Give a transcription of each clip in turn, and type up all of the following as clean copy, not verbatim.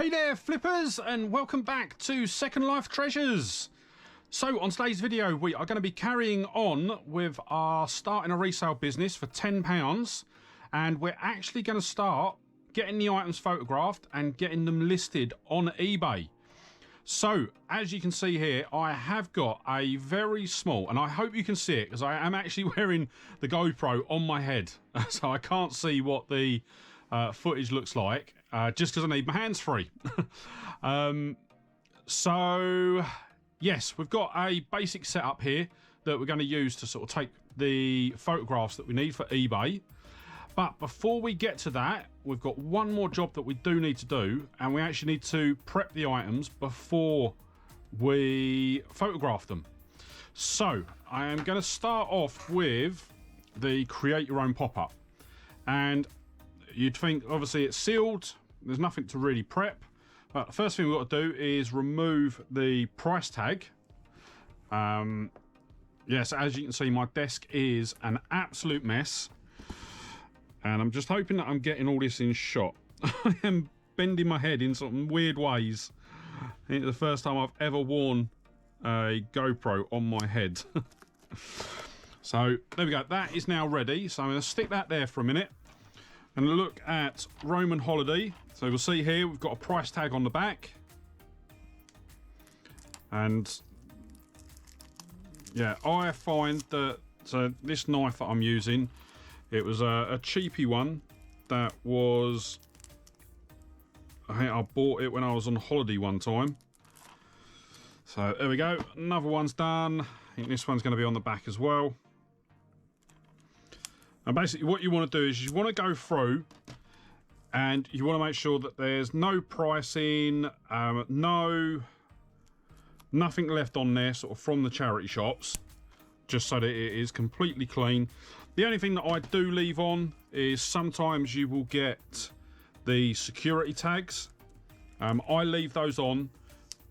Hey there flippers, and welcome back to Second Life Treasures. So on today's video we are going to be carrying on with our starting a resale business for £10, and we're actually going to start getting the items photographed and getting them listed on eBay. So as you can see here, I have got a very small, and I hope you can see it because I am actually wearing the GoPro on my head so I can't see what the footage looks like, just because I need my hands free. So yes, we've got a basic setup here that we're going to use to sort of take the photographs that we need for eBay. But before we get to that, we've got one more job that we do need to do, and we actually need to prep the items before we photograph them. So I am going to start off with the create your own pop-up, and you'd think obviously it's sealed, there's nothing to really prep, but the first thing we've got to do is remove the price tag. Yes, as you can see, my desk is an absolute mess, and I'm just hoping that I'm getting all this in shot. I am bending my head in some weird ways. I think it's the first time I've ever worn a GoPro on my head. So there we go, that is now ready, so I'm going to stick that there for a minute and look at Roman Holiday. So we'll see here we've got a price tag on the back, and yeah, I find that this knife that I'm using, it was a cheapy one that was, I think I bought it when I was on holiday one time. So there we go, another one's done. I think this one's going to be on the back as well. And basically what you want to do is you want to go through and you want to make sure that there's no pricing, nothing left on there sort of from the charity shops, just so that it is completely clean. The only thing that I do leave on is sometimes you will get the security tags. I leave those on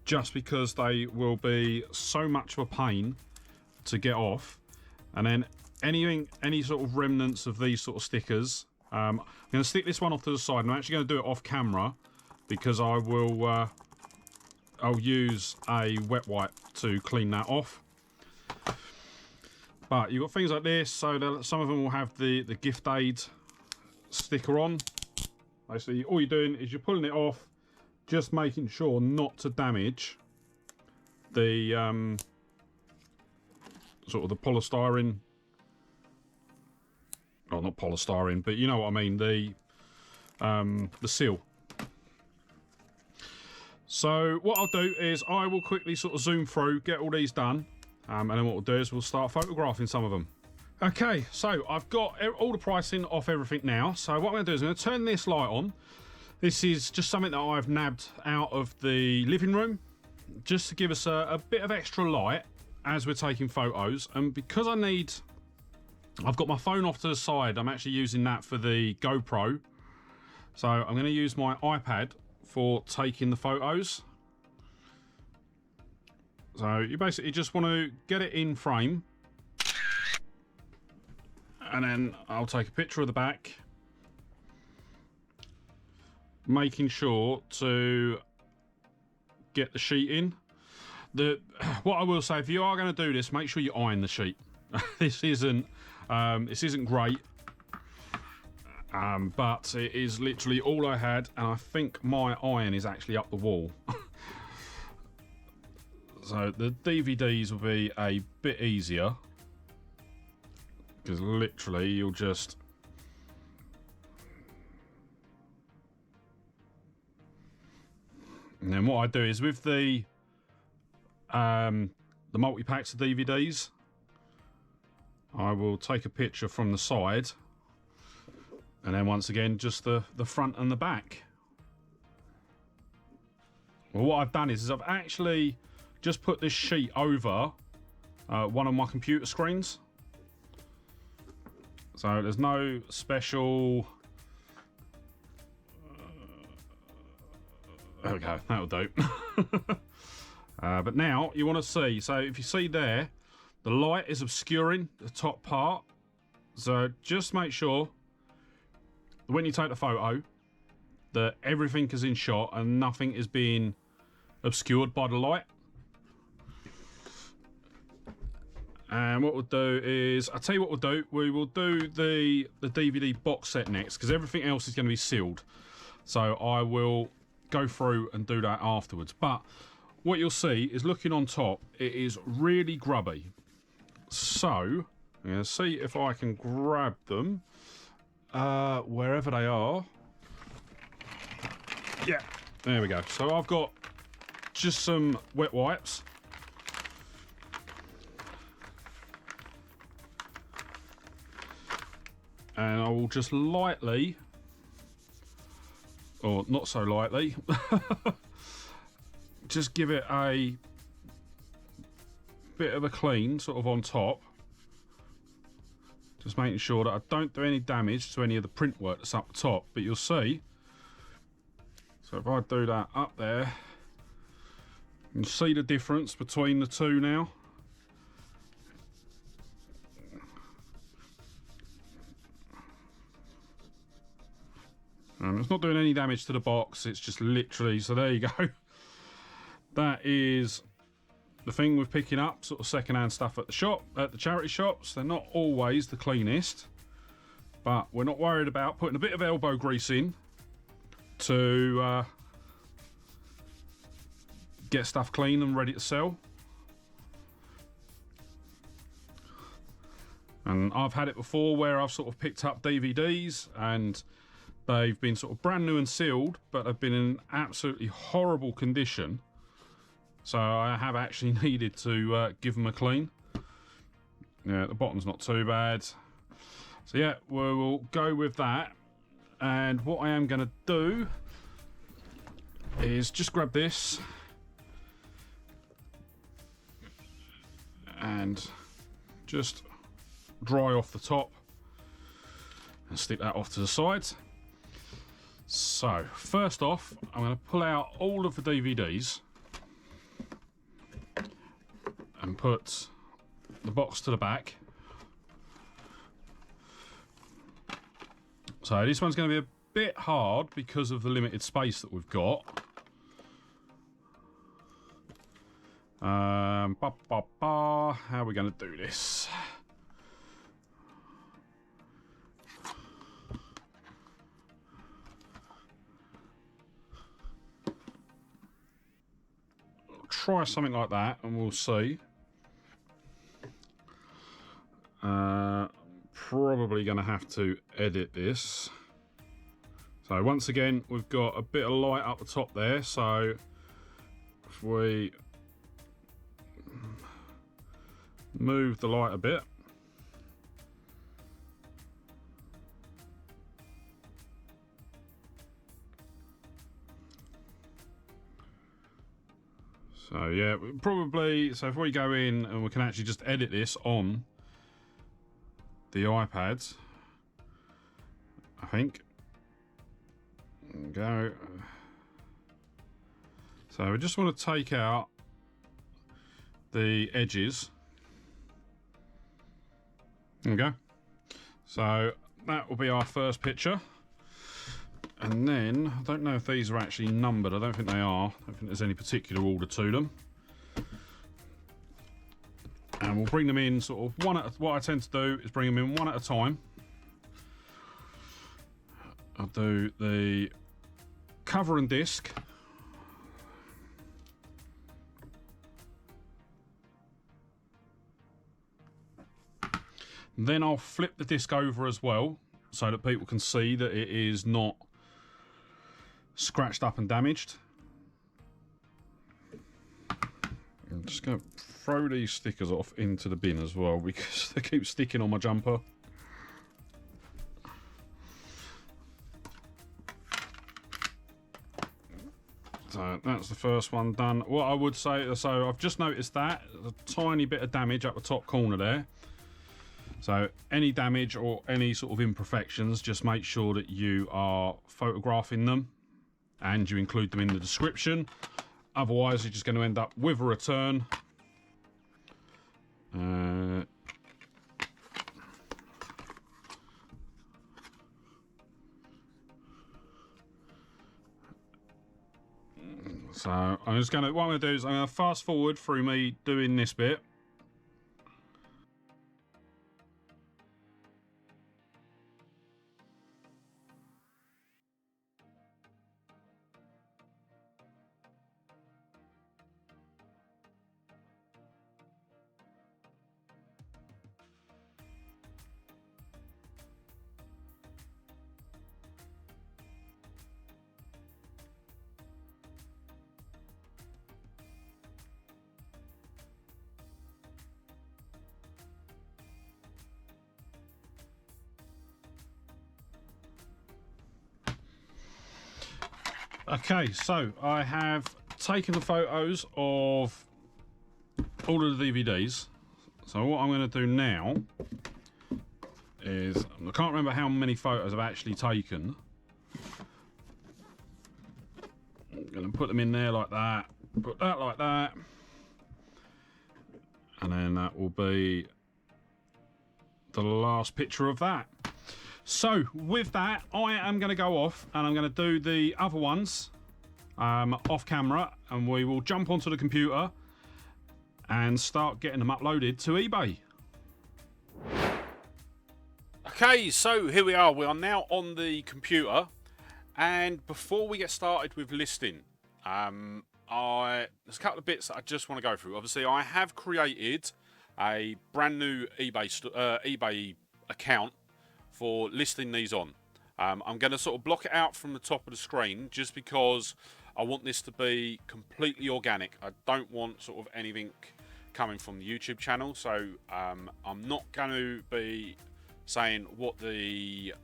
just because they will be so much of a pain to get off. And then any sort of remnants of these sort of stickers, I'm going to stick this one off to the side, and I'm actually going to do it off camera because I will I'll use a wet wipe to clean that off. But you've got things like this, so that some of them will have the gift aid sticker on. Basically all you're doing is you're pulling it off, just making sure not to damage the sort of the polystyrene. Well, not polystyrene, but you know what I mean, the seal. So what I'll do is I will quickly sort of zoom through, get all these done, and then what we'll do is we'll start photographing some of them. Okay, so I've got all the pricing off everything now. So what I'm going to do is I'm going to turn this light on. This is just something that I've nabbed out of the living room, just to give us a bit of extra light as we're taking photos. And because I've got my phone off to the side, I'm actually using that for the GoPro. So I'm going to use my iPad for taking the photos. So you basically just want to get it in frame, and then I'll take a picture of the back, making sure to get the sheet in. What I will say, if you are going to do this, make sure you iron the sheet. This isn't great, but it is literally all I had, and I think my iron is actually up the wall. So the DVDs will be a bit easier, because literally you'll just and then what I do is with the multi-packs of DVDs, I will take a picture from the side, and then once again just the front and the back. Well, what I've done is I've actually just put this sheet over one of my computer screens, so there's no special. There we go, that'll do. But now you want to see, so if you see there, the light is obscuring the top part, so just make sure when you take the photo that everything is in shot and nothing is being obscured by the light. And what we'll do is, I'll tell you what we'll do, we will do the DVD box set next, because everything else is going to be sealed. So I will go through and do that afterwards. But what you'll see is, looking on top, it is really grubby. So I'm going to see if I can grab them wherever they are. Yeah, there we go. So I've got just some wet wipes. And I will just lightly, or not so lightly, just give it a bit of a clean, sort of on top. Just making sure that I don't do any damage to any of the print work that's up the top. But you'll see, so if I do that up there, you can see the difference between the two now. It's not doing any damage to the box, it's just literally, so there you go. That is the thing with picking up sort of second-hand stuff at the shop, at the charity shops. They're not always the cleanest, but we're not worried about putting a bit of elbow grease in to get stuff clean and ready to sell. And I've had it before where I've sort of picked up DVDs and they've been sort of brand new and sealed, but they've been in absolutely horrible condition. So I have actually needed to give them a clean. Yeah, the bottom's not too bad. So yeah, we'll go with that. And what I am going to do is just grab this and just dry off the top and stick that off to the side. So first off, I'm going to pull out all of the DVDs and put the box to the back. So this one's going to be a bit hard because of the limited space that we've got. How are we going to do this? Try something like that and we'll see. Probably going to have to edit this. So once again, we've got a bit of light up the top there, so if we move the light a bit, so yeah, probably, so if we go in and we can actually just edit this on the iPads, I think. Go. So we just want to take out the edges. There we go. So that will be our first picture. And then, I don't know if these are actually numbered. I don't think they are. I don't think there's any particular order to them. And we'll bring them in sort of one at, what I tend to do is bring them in one at a time. I'll do the cover and disc. Then I'll flip the disc over as well so that people can see that it is not scratched up and damaged. I'm just going to throw these stickers off into the bin as well because they keep sticking on my jumper. So that's the first one done. What I would say, so I've just noticed that a tiny bit of damage up the top corner there. So any damage or any sort of imperfections, just make sure that you are photographing them and you include them in the description. Otherwise, you're just going to end up with a return. So I'm just gonna, what I'm gonna do is I'm gonna fast forward through me doing this bit. Okay, so I have taken the photos of all of the DVDs. So what I'm going to do now is, I can't remember how many photos I've actually taken. I'm going to put them in there like that, put that like that, and then that will be the last picture of that. So with that, I am going to go off and I'm going to do the other ones off camera, and we will jump onto the computer and start getting them uploaded to eBay. Okay, so here we are. We are now on the computer, and before we get started with listing, there's a couple of bits that I just want to go through. Obviously, I have created a brand new eBay account for listing these on. I'm going to sort of block it out from the top of the screen just because I want this to be completely organic. I don't want sort of anything coming from the YouTube channel, so I'm not going to be saying what the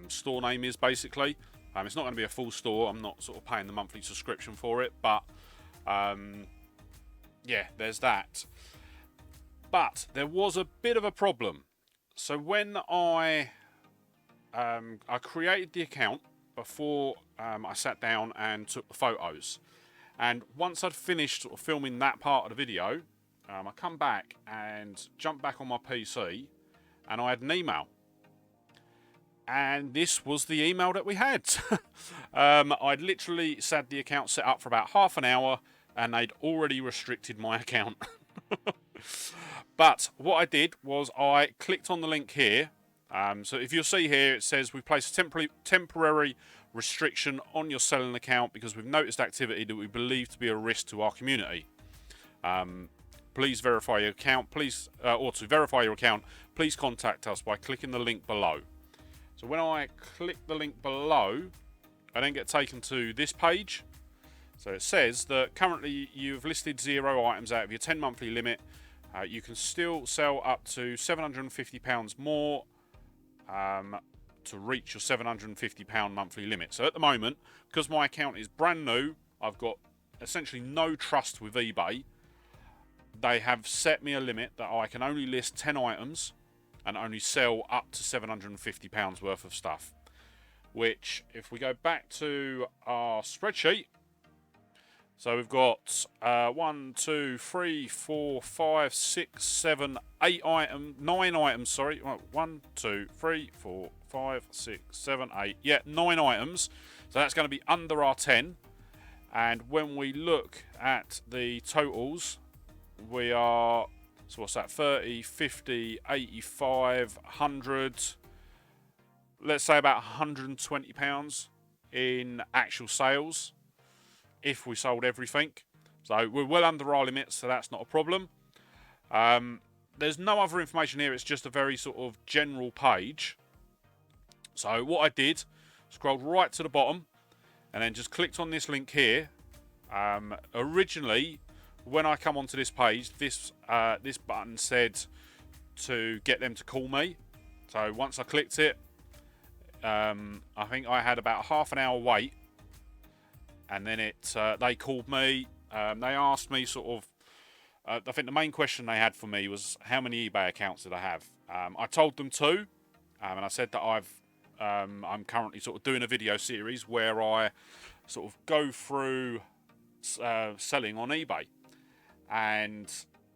store name is, basically. It's not going to be a full store. I'm not sort of paying the monthly subscription for it, but yeah, there's that. But there was a bit of a problem. So when I created the account before I sat down and took the photos, and once I'd finished sort of filming that part of the video, I come back and jumped back on my PC, and I had an email, and this was the email that we had. I'd literally had the account set up for about half an hour, and they'd already restricted my account. But what I did was I clicked on the link here. So if you'll see here, it says we've placed a temporary restriction on your selling account because we've noticed activity that we believe to be a risk to our community. Please verify your account. Or to verify your account, please contact us by clicking the link below. So when I click the link below, I then get taken to this page. So it says that currently you've listed 0 items out of your 10 monthly limit. You can still sell up to £750 more to reach your £750 monthly limit. So at the moment, because my account is brand new, I've got essentially no trust with eBay. They have set me a limit that I can only list 10 items and only sell up to £750 worth of stuff. Which, if we go back to our spreadsheet, so we've got 1, 2, 3, 4, 5, 6, 7, 8 items, 9 items, sorry. 1, 2, 3, 4, 5, 6, 7, 8. Yeah, 9 items. So that's going to be under our 10. And when we look at the totals, we are, so what's that, 30, 50, 85, 100, let's say about £120 in actual sales if we sold everything. So we're well under our limits, so that's not a problem. There's no other information here. It's just a very sort of general page. So what I did, scrolled right to the bottom and then just clicked on this link here. Originally, when I come onto this page, this button said to get them to call me. So once I clicked it, I think I had about half an hour wait, and then they called me. They asked me sort of, I think the main question they had for me was how many eBay accounts did I have. I told them 2, and I said that I'm currently sort of doing a video series where I sort of go through selling on eBay, and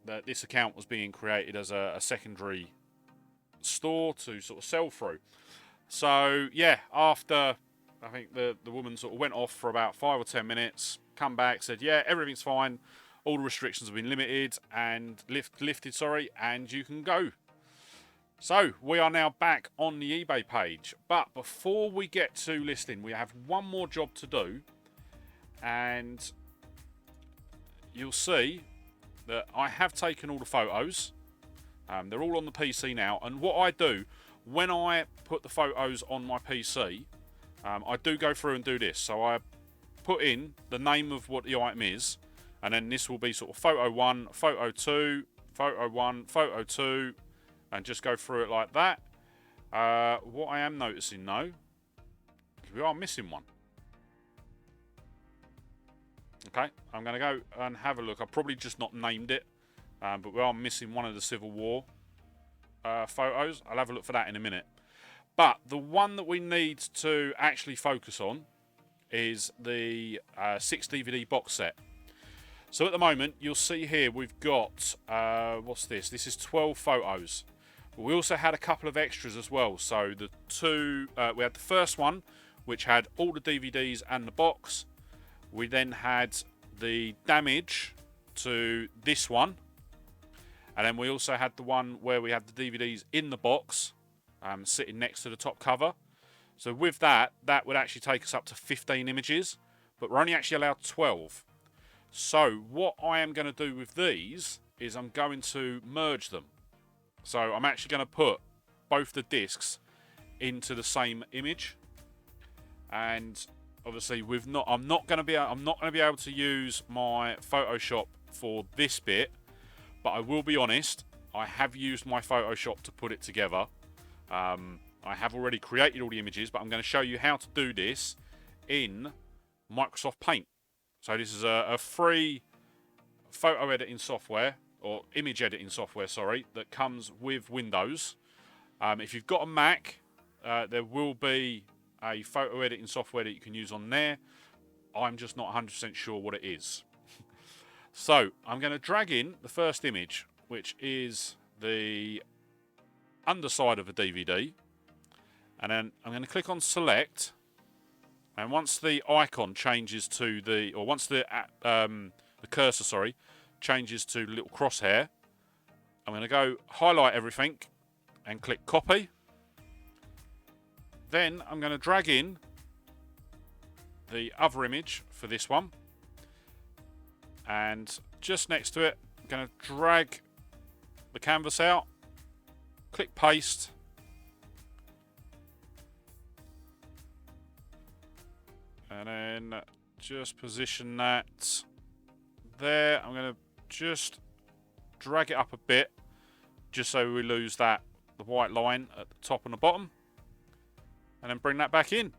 that this account was being created as a secondary store to sort of sell through. So yeah, after I think the woman sort of went off for about 5 or 10 minutes, come back, said, yeah, everything's fine. All the restrictions have been lifted, and you can go. So we are now back on the eBay page. But before we get to listing, we have one more job to do. And you'll see that I have taken all the photos. They're all on the PC now. And what I do, when I put the photos on my PC, I do go through and do this. So I put in the name of what the item is. And then this will be sort of photo 1, photo 2, photo 1, photo 2. And just go through it like that. What I am noticing though, we are missing one. Okay, I'm going to go and have a look. I've probably just not named it. But we are missing one of the Civil War photos. I'll have a look for that in a minute. But the one that we need to actually focus on is the 6 DVD box set. So at the moment, you'll see here we've got, what's this? This is 12 photos. But we also had a couple of extras as well. So the we had the first one, which had all the DVDs and the box. We then had the damage to this one. And then we also had the one where we had the DVDs in the box, sitting next to the top cover. So with that, that would actually take us up to 15 images, but we're only actually allowed 12. So what I am going to do with these is I'm going to merge them. So I'm actually going to put both the discs into the same image. And obviously I'm not going to be able to use my Photoshop for this bit, but I will be honest, I have used my Photoshop to put it together. I have already created all the images, but I'm going to show you how to do this in Microsoft Paint. So this is a free photo editing software, or image editing software, sorry, that comes with Windows. If you've got a Mac, there will be a photo editing software that you can use on there. I'm just not 100% sure what it is. So I'm going to drag in the first image, which is the underside of a DVD. And then I'm going to click on select. And once the icon changes to the, or once the cursor, sorry, changes to the little crosshair, I'm going to go highlight everything and click copy. Then I'm going to drag in the other image for this one. And just next to it, I'm going to drag the canvas out, click paste. And then just position that there. I'm going to just drag it up a bit, just so we lose the white line at the top and the bottom. And then bring that back in.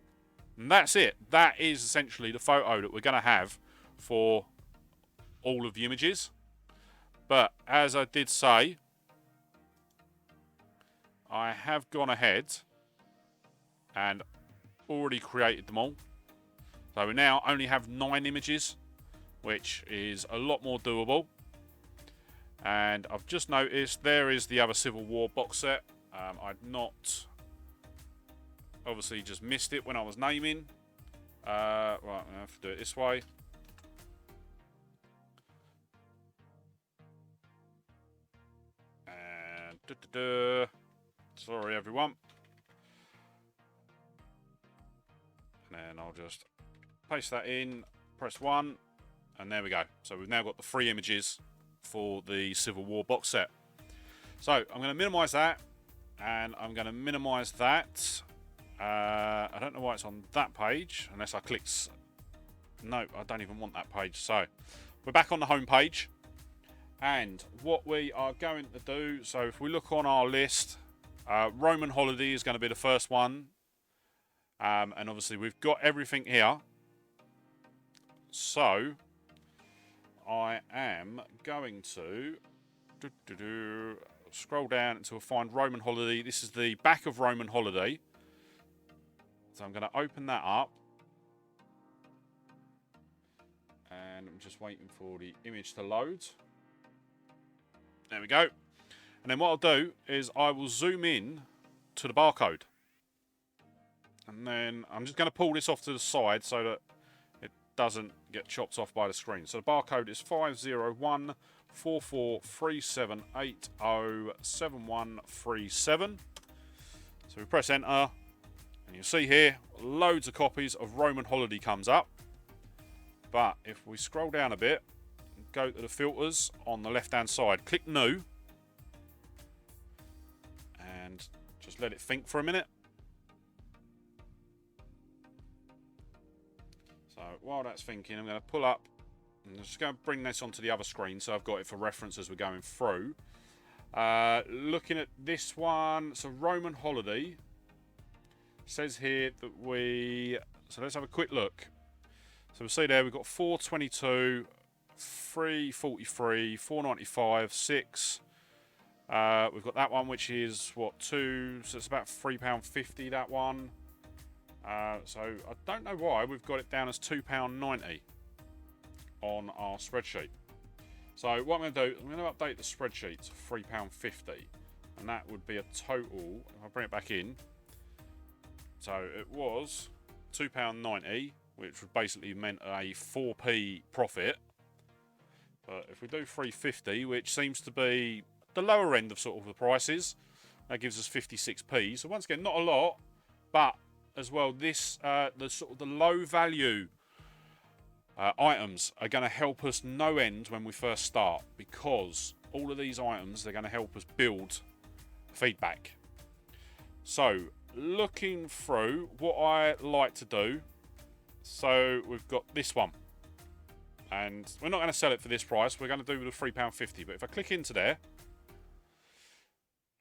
And that's it. That is essentially the photo that we're going to have for all of the images. But as I did say, I have gone ahead and already created them all. So we now only have 9 images, which is a lot more doable. And I've just noticed there is the other Civil War box set. I'd not, obviously just missed it when I was naming. Right, I'm going to have to do it this way. And sorry everyone. And then I'll just paste that in, press 1, and there we go. So we've now got the 3 images for the Civil War box set. So I'm going to minimize that, and I'm going to minimize that. I don't know why it's on that page, unless I click. No, I don't even want that page. So we're back on the home page, and what we are going to do, so if we look on our list, Roman Holiday is going to be the first one, and obviously we've got everything here. So I am going to scroll down until I find Roman Holiday. This is the back of Roman Holiday. So I'm going to open that up. And I'm just waiting for the image to load. There we go. And then what I'll do is I will zoom in to the barcode. And then I'm just going to pull this off to the side so that it doesn't get chopped off by the screen. So the barcode is 5014437807137. So we press enter, and you'll see here loads of copies of Roman Holiday comes up. But if we scroll down a bit, go to the filters on the left hand side, click new, and just let it think for a minute. So while that's thinking, I'm going to pull up, I'm just going to bring this onto the other screen so I've got it for reference as we're going through. Looking at this one, so Roman Holiday says here that so let's have a quick look. So we'll see there we've got 422, 343, 495, 6. We've got that one which is what, 2, so it's about £3.50 that one. So I don't know why we've got it down as £2.90 on our spreadsheet. So what I'm going to do, I'm going to update the spreadsheet to £3.50, and that would be a total, if I bring it back in, so it was £2.90, which would basically meant a 4p profit. But if we do 350, which seems to be the lower end of sort of the prices, that gives us 56p. So once again, not a lot, but as well, this the sort of the low value items are going to help us no end when we first start, because all of these items, they're going to help us build feedback. So looking through what I like to do, so we've got this one, and we're not going to sell it for this price, we're going to do the £3.50. But if I click into there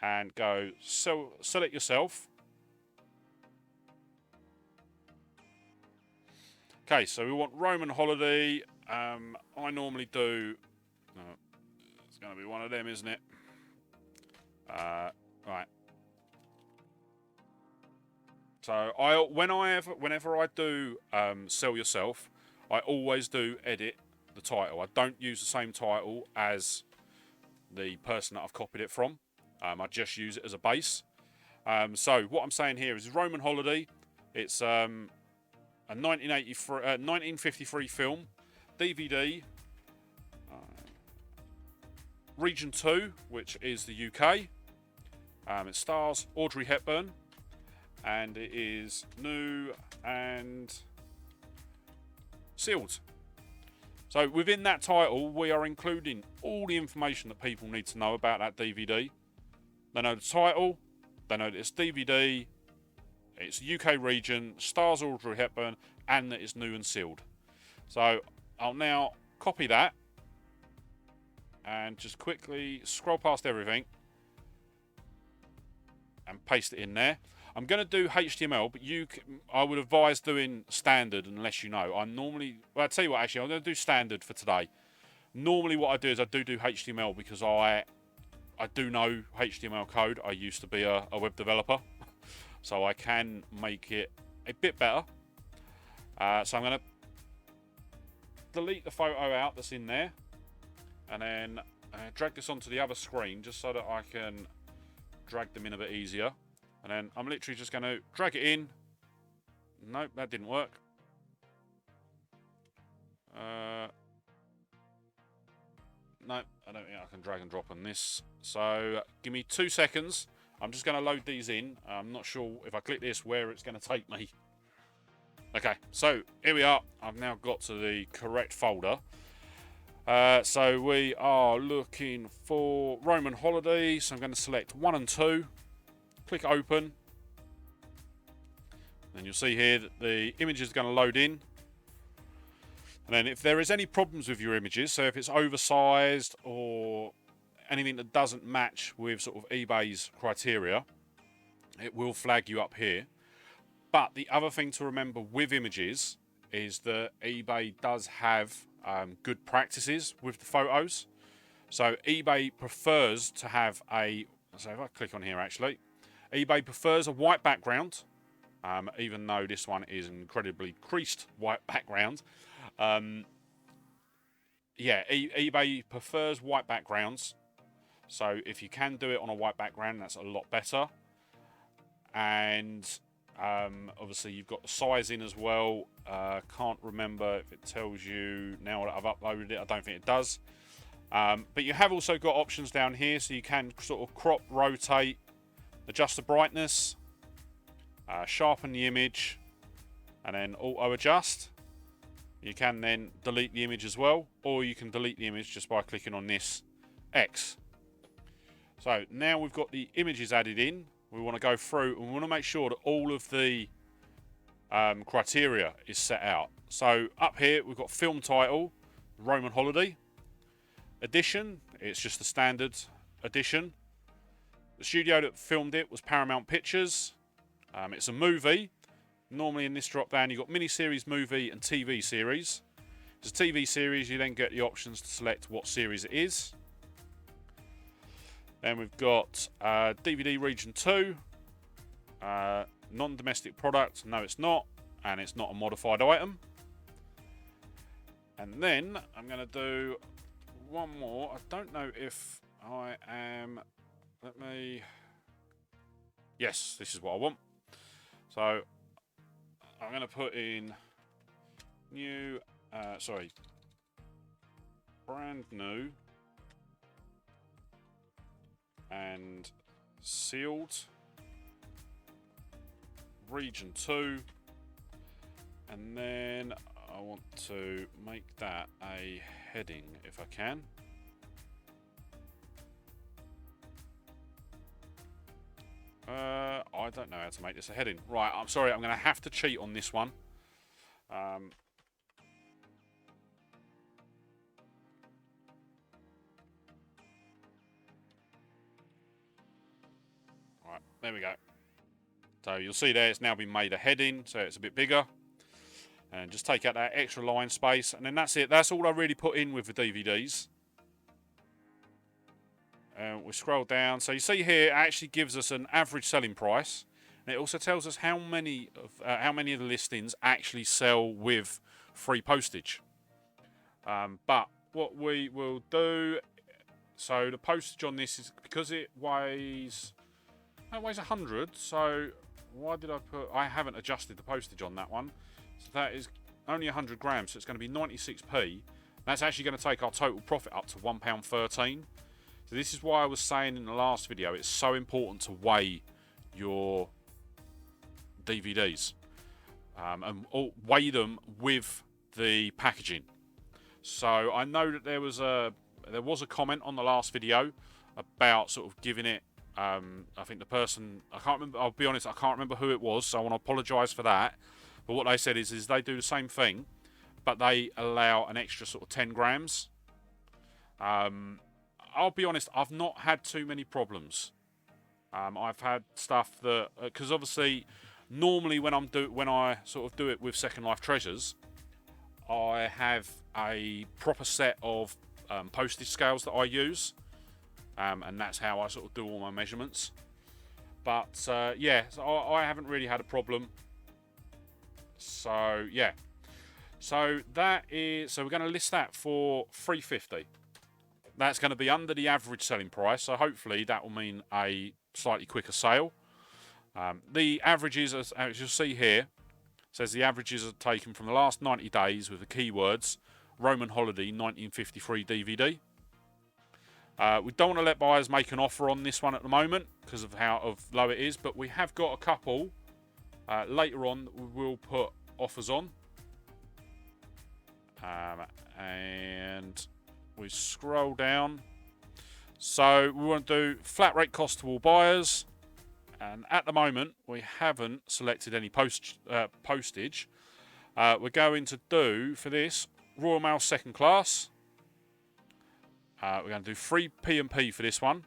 and go sell it yourself. Okay, so we want Roman Holiday. I normally do, it's going to be one of them, isn't it? Right. So whenever I do sell yourself, I always do edit the title. I don't use the same title as the person that I've copied it from. I just use it as a base. So what I'm saying here is Roman Holiday. It's a 1953 film, DVD, Region 2, which is the UK. It stars Audrey Hepburn, and it is new and sealed. So within that title, we are including all the information that people need to know about that DVD. They know the title, they know that it's DVD, it's UK region, stars Audrey Hepburn, and that it's new and sealed. So I'll now copy that and just quickly scroll past everything and paste it in there. I'm going to do HTML, but I would advise doing standard unless you know. I'll tell you what, actually, I'm going to do standard for today. Normally what I do is I do HTML because I do know HTML code. I used to be a web developer, so I can make it a bit better. So I'm going to delete the photo out that's in there, and then drag this onto the other screen just so that I can drag them in a bit easier. And then I'm literally just going to drag it in. Nope, that didn't work. Nope, I don't think I can drag and drop on this. So give me 2 seconds. I'm just going to load these in. I'm not sure if I click this where it's going to take me. Okay, so here we are. I've now got to the correct folder. So we are looking for Roman Holiday. So I'm going to select 1 and 2. Click open. And you'll see here that the image is going to load in. And then if there is any problems with your images, so if it's oversized or anything that doesn't match with sort of eBay's criteria, it will flag you up here. But the other thing to remember with images is that eBay does have good practices with the photos. So eBay prefers to have so if I click on here actually, eBay prefers a white background, even though this one is an incredibly creased white background. eBay prefers white backgrounds. So if you can do it on a white background, that's a lot better. And Obviously, you've got the sizing as well. Can't remember if it tells you now that I've uploaded it. I don't think it does. But you have also got options down here, so you can sort of crop, rotate, adjust the brightness, sharpen the image, and then auto adjust. You can then delete the image as well, or you can delete the image just by clicking on this X. So now we've got the images added in. We want to go through and we want to make sure that all of the criteria is set out. So up here we've got film title, Roman Holiday. Edition, it's just the standard edition. The studio that filmed it was Paramount Pictures. It's a movie. Normally in this drop down you've got miniseries, movie and TV series. If it's a TV series, you then get the options to select what series it is. Then we've got DVD region 2, non-domestic product, no it's not, and it's not a modified item. And then I'm going to do one more. I don't know if I am, yes, this is what I want. So I'm going to put in new, brand new and sealed region 2, and then I want to make that a heading if I can. I don't know how to make this a heading. Right, I'm sorry, I'm going to have to cheat on this one. Right, there we go. So you'll see there it's now been made a heading, so it's a bit bigger. And just take out that extra line space, and then that's it. That's all I really put in with the DVDs. We scroll down, so you see here it actually gives us an average selling price, and it also tells us how many of the listings actually sell with free postage. But what we will do, so the postage on this is because it weighs 100. So why did I put? I haven't adjusted the postage on that one. So that is only 100 grams, so it's going to be 96p. That's actually going to take our total profit up to £1.13. So this is why I was saying in the last video, it's so important to weigh your DVDs and weigh them with the packaging. So I know that there was a comment on the last video about sort of giving it. I think the person, I can't remember. I'll be honest, I can't remember who it was, so I want to apologise for that. But what they said is they do the same thing, but they allow an extra sort of 10 grams. I'll be honest, I've not had too many problems. I've had stuff that, because obviously, normally when I sort of do it with Second Life Treasures, I have a proper set of postage scales that I use, and that's how I sort of do all my measurements. But yeah, so I haven't really had a problem. So yeah, so that is, so we're going to list that for $3.50. That's going to be under the average selling price, so hopefully that will mean a slightly quicker sale. The averages, as you'll see here, says the averages are taken from the last 90 days with the keywords Roman Holiday 1953 DVD. We don't want to let buyers make an offer on this one at the moment because of how low it is, but we have got a couple later on that we will put offers on. And we scroll down. So we want to do flat rate cost to all buyers. And at the moment, we haven't selected any postage. We're going to do, for this, Royal Mail second class. We're going to do free P&P for this one.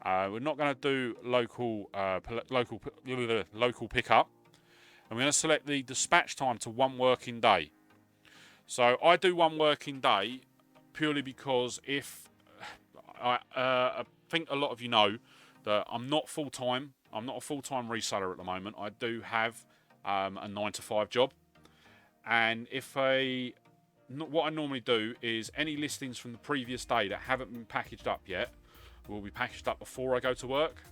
We're not going to do local pickup. And we're going to select the dispatch time to 1 working day. So I do 1 working day purely because if I think a lot of you know that I'm not full-time. I'm not a full-time reseller at the moment. I do have a 9-to-5 job. And what I normally do is any listings from the previous day that haven't been packaged up yet will be packaged up before I go to work.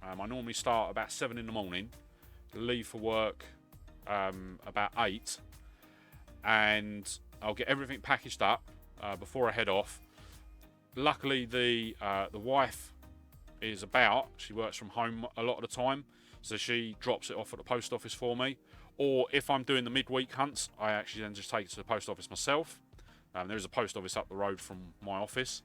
I normally start about 7 in the morning, leave for work about 8, and I'll get everything packaged up before I head off. Luckily, the wife is about. She works from home a lot of the time, so she drops it off at the post office for me. Or if I'm doing the midweek hunts, I actually then just take it to the post office myself. There is a post office up the road from my office.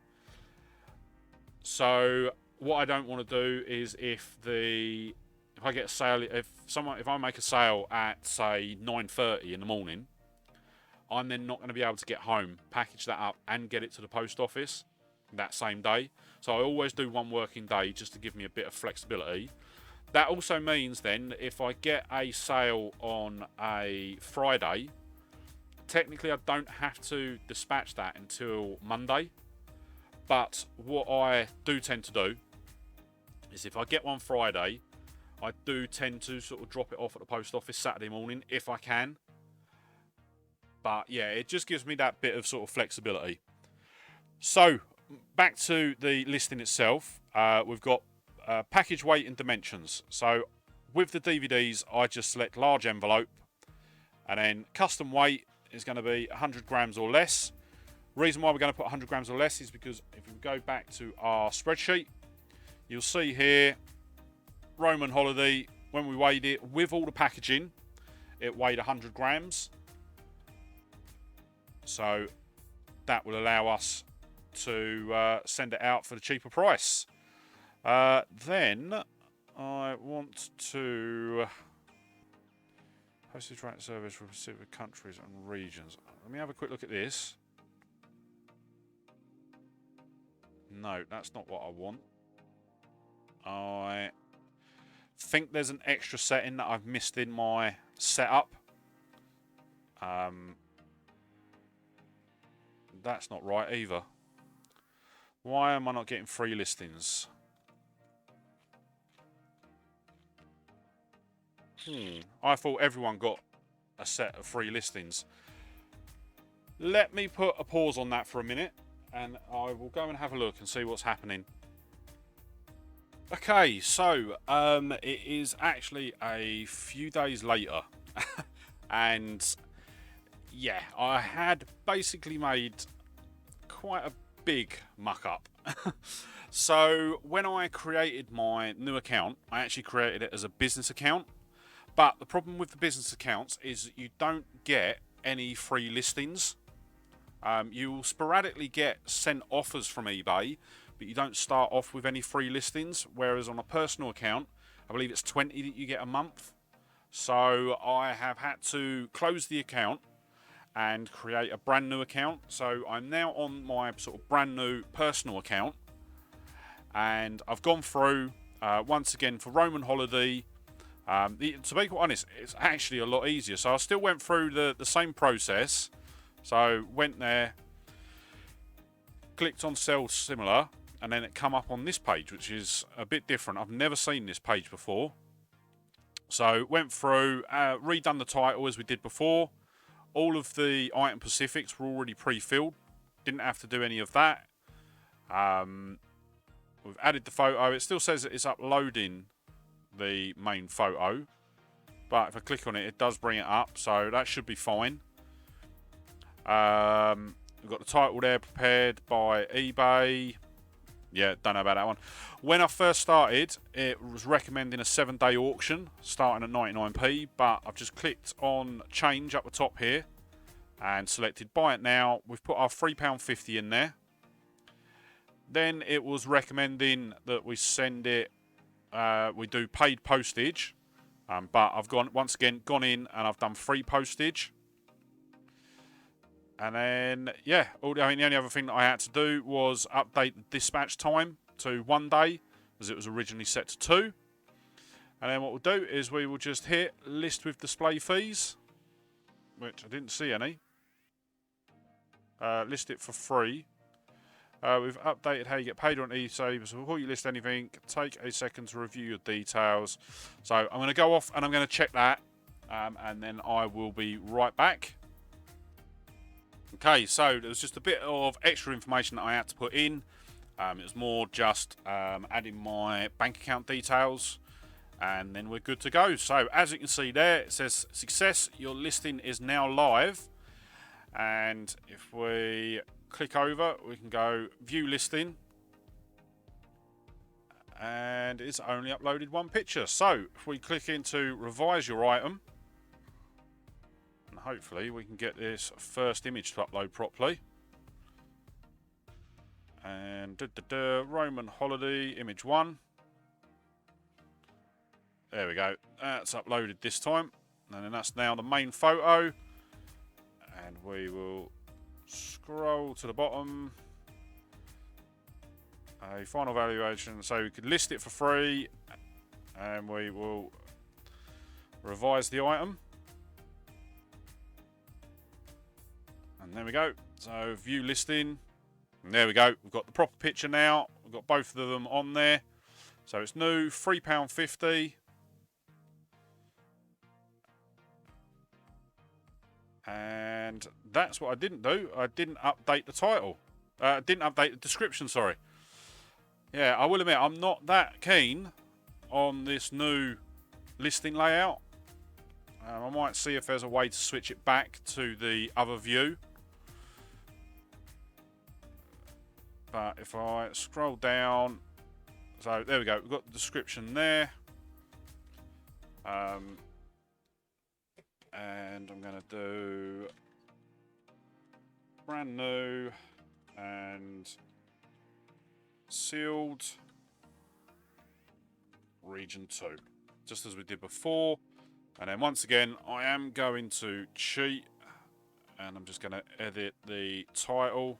So what I don't want to do is if I get a sale, if I make a sale at say 9:30 in the morning, I'm then not going to be able to get home, package that up, and get it to the post office that same day. So I always do one working day just to give me a bit of flexibility. That also means then if I get a sale on a Friday, technically I don't have to dispatch that until Monday. But what I do tend to do is if I get one Friday, I do tend to sort of drop it off at the post office Saturday morning if I can. But yeah, it just gives me that bit of sort of flexibility. So back to the listing itself. We've got package weight and dimensions. So with the DVDs, I just select large envelope, and then custom weight is going to be 100 grams or less. Reason why we're going to put 100 grams or less is because if we go back to our spreadsheet, you'll see here Roman Holiday, when we weighed it with all the packaging, it weighed 100 grams. So that will allow us to send it out for the cheaper price. Then I want to postage rate service for specific countries and regions. Let me have a quick look at this. No, that's not what I want. I think there's an extra setting that I've missed in my setup. That's not right either. Why am I not getting free listings? I thought everyone got a set of free listings. Let me put a pause on that for a minute, and I will go and have a look and see what's happening. Okay, so it is actually a few days later, and yeah, I had basically made quite a big muck up. So when I created my new account, I actually created it as a business account. But the problem with the business accounts is you don't get any free listings. You will sporadically get sent offers from eBay, but you don't start off with any free listings. Whereas on a personal account, I believe it's 20 that you get a month. So I have had to close the account and create a brand new account. So I'm now on my sort of brand new personal account, and I've gone through once again for Roman Holiday. To be quite honest, it's actually a lot easier. So I still went through the same process. So went there, clicked on sell similar, and then it come up on this page, which is a bit different. I've never seen this page before. So went through, redone the title as we did before. All of the item specifics were already pre-filled. Didn't have to do any of that. We've added the photo. It still says that it's uploading the main photo, but if I click on it, it does bring it up, so that should be fine. We've got the title there, prepared by eBay. Yeah, don't know about that one. When I first started, it was recommending a 7-day auction starting at 99p, but I've just clicked on change up the top here and selected buy it now. We've put our £3.50 in there. Then it was recommending that we send it, we do paid postage, but I've once again gone in and I've done free postage. And then, yeah, the only other thing that I had to do was update the dispatch time to 1 day, as it was originally set to 2. And then what we'll do is we will just hit list with display fees, which I didn't see any. List it for free. We've updated how you get paid on eBay. So before you list anything, take a second to review your details. So I'm going to go off and I'm going to check that, and then I will be right back. Okay, so there was just a bit of extra information that I had to put in. It was more just adding my bank account details and then we're good to go. So as you can see there, it says success, your listing is now live. And if we click over, we can go view listing, and it's only uploaded one picture. So if we click into revise your item, and hopefully we can get this first image to upload properly. And Roman holiday image 1. There we go, that's uploaded this time, and then that's now the main photo. And we will scroll to the bottom. A final valuation, so we could list it for free, and we will revise the item. And there we go, so view listing, and there we go, we've got the proper picture now, we've got both of them on there. So it's new, £3.50. And that's what I didn't do. I didn't update the title. Didn't update the description, sorry. Yeah, I will admit, I'm not that keen on this new listing layout. I might see if there's a way to switch it back to the other view. But if I scroll down, so there we go, we've got the description there. And I'm going to do brand new and sealed region 2, just as we did before. And then once again, I am going to cheat, and I'm just going to edit the title.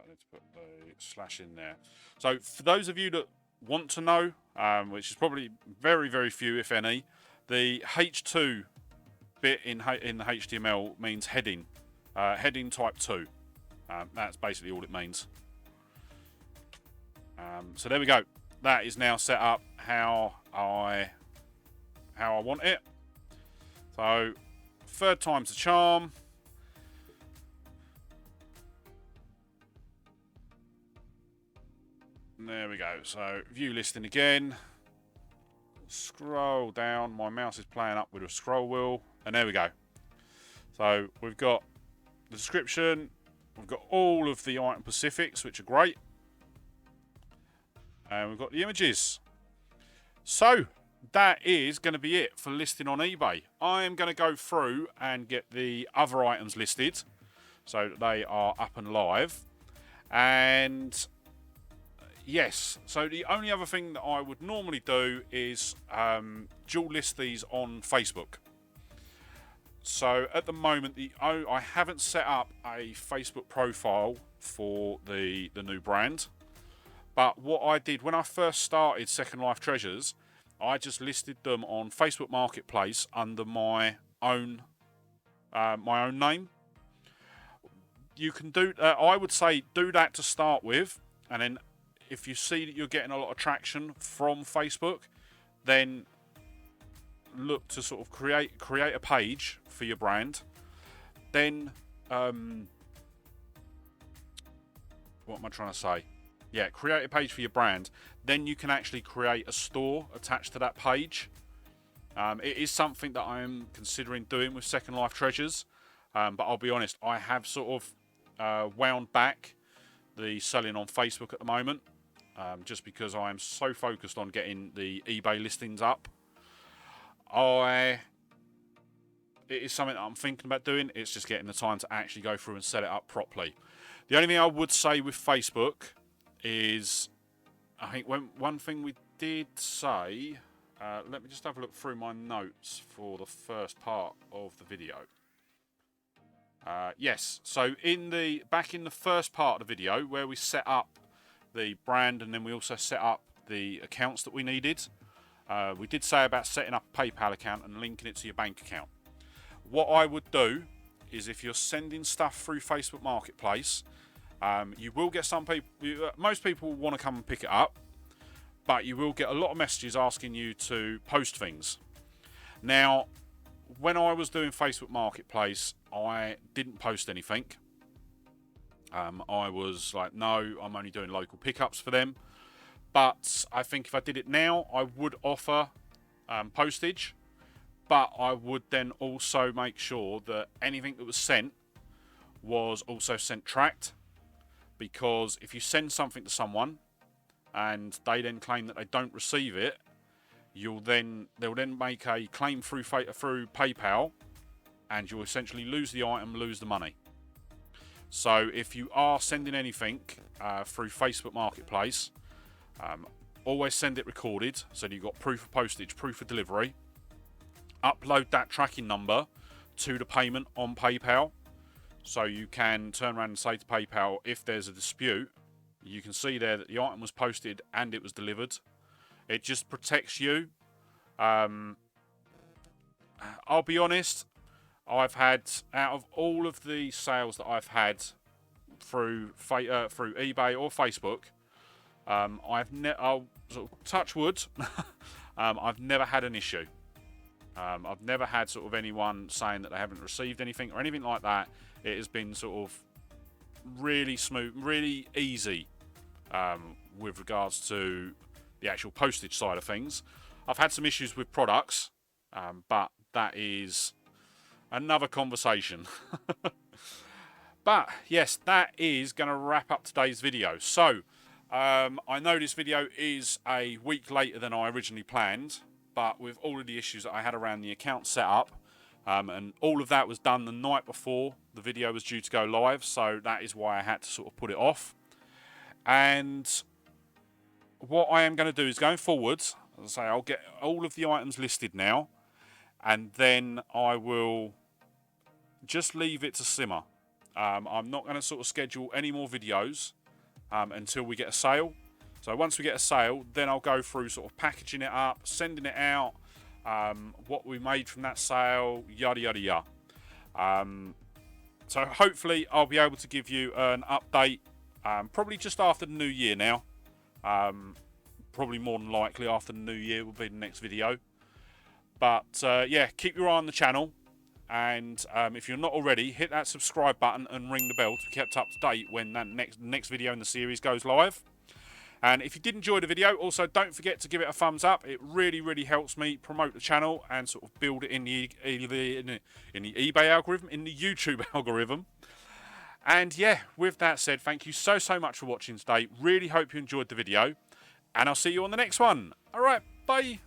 Let's put the slash in there. So for those of you that want to know, which is probably very, very few, if any, the H2 bit in the HTML means heading, heading type 2. That's basically all it means. So there we go. That is now set up how I want it. So third time's the charm. There we go. So view listing again. Scroll down. My mouse is playing up with a scroll wheel, and there we go. So we've got the description. We've got all of the item specifics, which are great, and we've got the images. So that is going to be it for listing on eBay. I am going to go through and get the other items listed so that they are up and live. And yes, so the only other thing that I would normally do is dual list these on Facebook. So at the moment, I haven't set up a Facebook profile for the new brand. But what I did when I first started Second Life Treasures, I just listed them on Facebook Marketplace under my own name. You can do. I would say do that to start with, and then if you see that you're getting a lot of traction from Facebook, then look to sort of create a page for your brand. Then what am I trying to say? Yeah, create a page for your brand. Then you can actually create a store attached to that page. It is something that I am considering doing with Second Life Treasures, but I'll be honest, I have sort of wound back the selling on Facebook at the moment, just because I am so focused on getting the eBay listings up. It is something that I'm thinking about doing. It's just getting the time to actually go through and set it up properly. The only thing I would say with Facebook is, I think one thing we did say, let me just have a look through my notes for the first part of the video. Yes, so back in the first part of the video where we set up the brand, and then we also set up the accounts that we needed, we did say about setting up a PayPal account and linking it to your bank account. What I would do is, if you're sending stuff through Facebook Marketplace, you will get some people, most people will want to come and pick it up, but you will get a lot of messages asking you to post things. Now, when I was doing Facebook Marketplace, I didn't post anything. I was like, no, I'm only doing local pickups for them. But I think if I did it now, I would offer postage, but I would then also make sure that anything that was sent was also sent tracked, because if you send something to someone and they then claim that they don't receive it, they'll then make a claim through PayPal, and you'll essentially lose the item, lose the money. So if you are sending anything through Facebook Marketplace, always send it recorded, so that you've got proof of postage, proof of delivery. Upload that tracking number to the payment on PayPal, so you can turn around and say to PayPal, if there's a dispute, you can see there that the item was posted and it was delivered. It just protects you. I'll be honest, I've had, out of all of the sales that I've had through eBay or Facebook, I'll sort of touch wood, I've never had an issue. I've never had sort of anyone saying that they haven't received anything or anything like that. It has been sort of really smooth, really easy with regards to the actual postage side of things. I've had some issues with products, but that is another conversation. But yes, that is going to wrap up today's video. So I know this video is a week later than I originally planned, but with all of the issues that I had around the account setup, and all of that was done the night before the video was due to go live, so that is why I had to sort of put it off. And what I am going to do is, going forwards, as I say, I'll get all of the items listed now, and then I will just leave it to simmer. I'm not going to sort of schedule any more videos until we get a sale. So once we get a sale, then I'll go through sort of packaging it up, sending it out, what we made from that sale, yada yada yada. So hopefully I'll be able to give you an update probably just after the new year now. Probably more than likely after the new year will be the next video. But yeah, keep your eye on the channel, and if you're not already, hit that subscribe button and ring the bell to be kept up to date when that next video in the series goes live. And if you did enjoy the video, also don't forget to give it a thumbs up. It really, really helps me promote the channel and sort of build it in the eBay algorithm, in the YouTube algorithm. And yeah, with that said, thank you so much for watching today. Really hope you enjoyed the video, and I'll see you on the next one. All right, bye.